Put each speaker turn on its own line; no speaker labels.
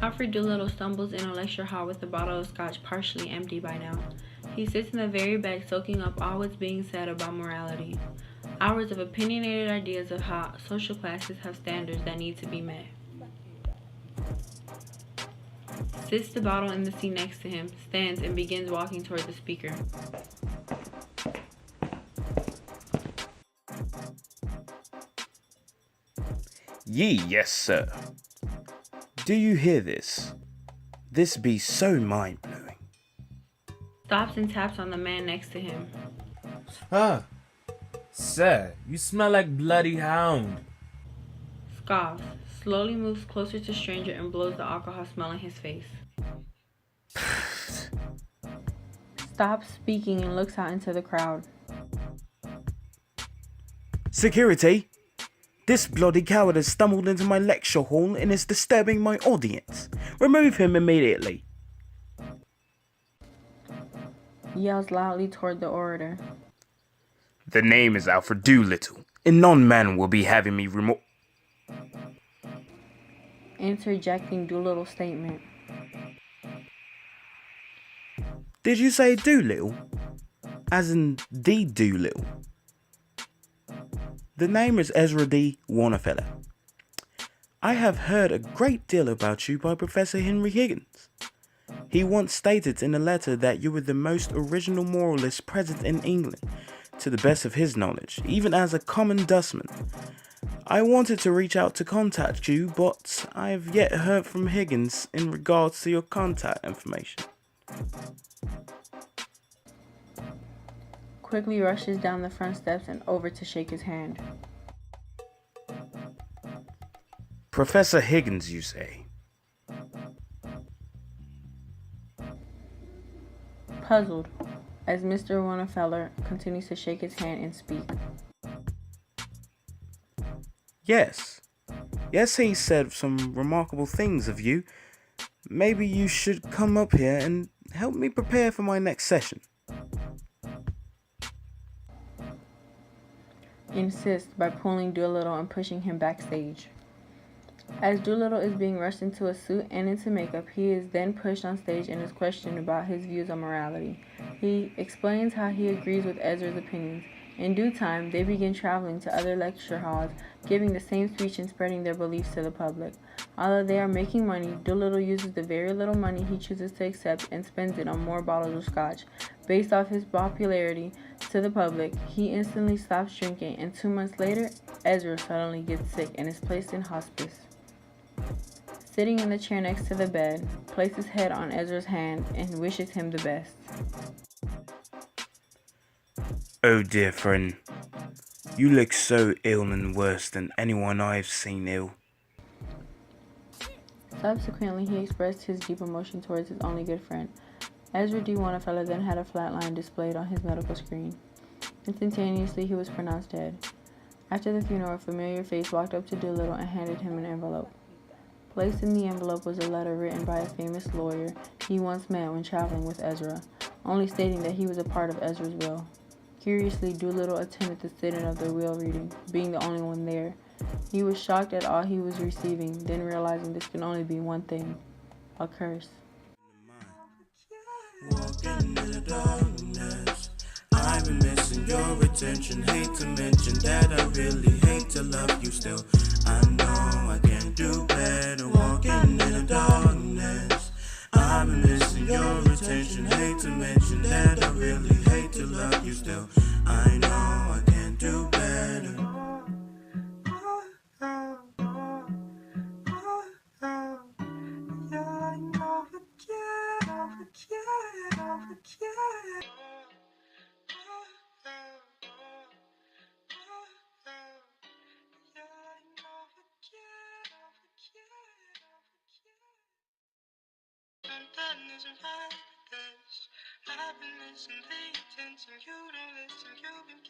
Alfred Doolittle stumbles in a lecture hall with a bottle of scotch partially empty by now. He sits in the very back soaking up all what's being said about morality. Hours of opinionated ideas of how social classes have standards that need to be met. Sits the bottle in the seat next to him, stands and begins walking toward the speaker.
Yes, sir. Do you hear this? This be so mind-blowing.
Stops and taps on the man next to him.
Sir, you smell like bloody hound.
Scoffs, slowly moves closer to stranger and blows the alcohol smell in his face. Stops speaking and looks out into the crowd.
Security! This bloody coward has stumbled into my lecture hall and is disturbing my audience. Remove him immediately.
Yells loudly toward the orator.
The name is Alfred Doolittle, and none man will be having me removed.
Interjecting Doolittle's statement.
Did you say Doolittle? As in D. Doolittle? The name is Ezra D. Warnerfeller. I have heard a great deal about you by Professor Henry Higgins. He once stated in a letter that you were the most original moralist present in England, to the best of his knowledge, even as a common dustman. I wanted to reach out to contact you, but I have yet heard from Higgins in regards to your contact information.
Quickly rushes down the front steps and over to shake his hand.
Professor Higgins, you say?
Puzzled, as Mr. Warnerfeller continues to shake his hand and speak.
Yes. Yes, he said some remarkable things of you. Maybe you should come up here and help me prepare for my next session.
Insists by pulling Doolittle and pushing him backstage. As Doolittle is being rushed into a suit and into makeup, he is then pushed on stage and is questioned about his views on morality. He explains how he agrees with Ezra's opinions. In due time, they begin traveling to other lecture halls, giving the same speech and spreading their beliefs to the public. Although they are making money, Doolittle uses the very little money he chooses to accept and spends it on more bottles of scotch. Based off his popularity to the public, he instantly stops drinking, and 2 months later, Ezra suddenly gets sick and is placed in hospice. Sitting in the chair next to the bed, places his head on Ezra's hand and wishes him the best.
Oh dear friend, you look so ill and worse than anyone I've seen ill.
Subsequently, he expressed his deep emotion towards his only good friend. Ezra D. Warnerfeller then had a flat line displayed on his medical screen. Instantaneously, he was pronounced dead. After the funeral, a familiar face walked up to Doolittle and handed him an envelope. Placed in the envelope was a letter written by a famous lawyer he once met when traveling with Ezra, only stating that he was a part of Ezra's will. Curiously, Doolittle attended the sitting of the will reading, being the only one there. He was shocked at all he was receiving, then realizing this could only be one thing: a curse.
Walking in the darkness, I've been missing your attention. Hate to mention that I really hate to love you still. I know I can do better. Walking in the darkness, I've been missing your attention. Hate to mention that I really hate to love you still. I know I can do better. I've been missing the attention, you don't listen, you've been